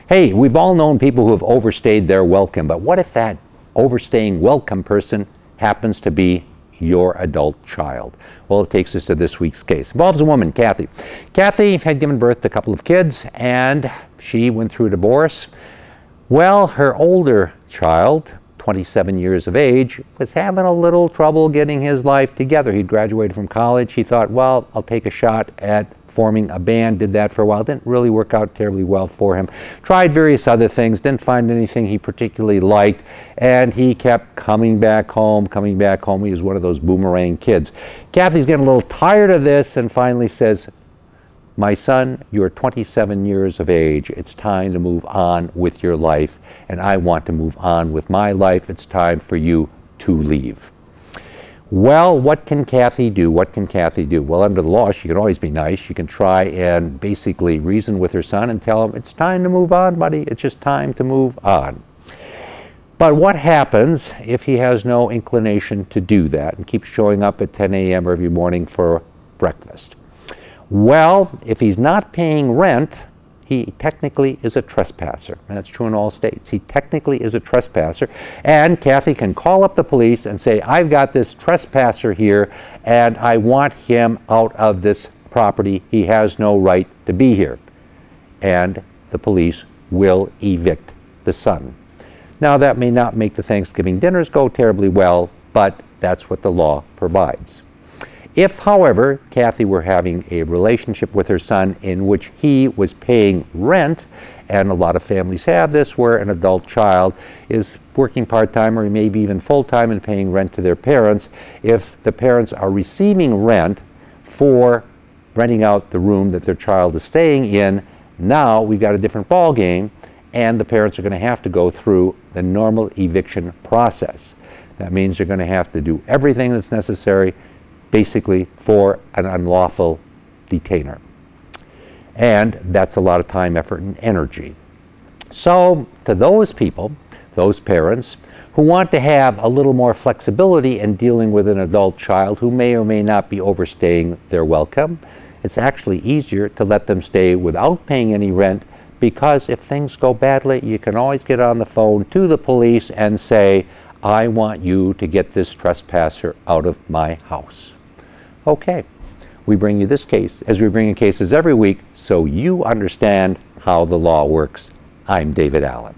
Hey, we've all known people who have overstayed their welcome, but what if that overstaying welcome person happens to be your adult child? Well, it takes us to this week's case. It involves a woman, Cathy. Cathy had given birth to a couple of kids, and she went through a divorce. Well, her older child, 27 years of age, was having a little trouble getting his life together. He'd graduated from college. He thought, well, I'll take a shot at forming a band. Did that for a while. Didn't really work out terribly well for him. Tried various other things. Didn't find anything he particularly liked. And he kept coming back home, coming back home. He was one of those boomerang kids. Cathy's getting a little tired of this and finally says, my son, you're 27 years of age. It's time to move on with your life. And I want to move on with my life. It's time for you to leave. Well, what can Cathy do? What can Cathy do? Well, under the law, she can always be nice. She can try and basically reason with her son and tell him, it's time to move on, buddy. It's just time to move on. But what happens if he has no inclination to do that and keeps showing up at 10 a.m. every morning for breakfast? Well, if he's not paying rent, he technically is a trespasser, and that's true in all states. He technically is a trespasser, and Cathy can call up the police and say, I've got this trespasser here, and I want him out of this property. He has no right to be here. And the police will evict the son. Now, that may not make the Thanksgiving dinners go terribly well, but that's what the law provides. If, however, Cathy were having a relationship with her son in which he was paying rent, and a lot of families have this, where an adult child is working part-time or maybe even full-time and paying rent to their parents, if the parents are receiving rent for renting out the room that their child is staying in, now we've got a different ball game, and the parents are going to have to go through the normal eviction process. That means they're going to have to do everything that's necessary basically for an unlawful detainer. And that's a lot of time, effort, and energy. So to those people, those parents, who want to have a little more flexibility in dealing with an adult child who may or may not be overstaying their welcome, it's actually easier to let them stay without paying any rent, because if things go badly, you can always get on the phone to the police and say, I want you to get this trespasser out of my house. Okay, we bring you this case, as we bring you cases every week, so you understand how the law works. I'm David Allen.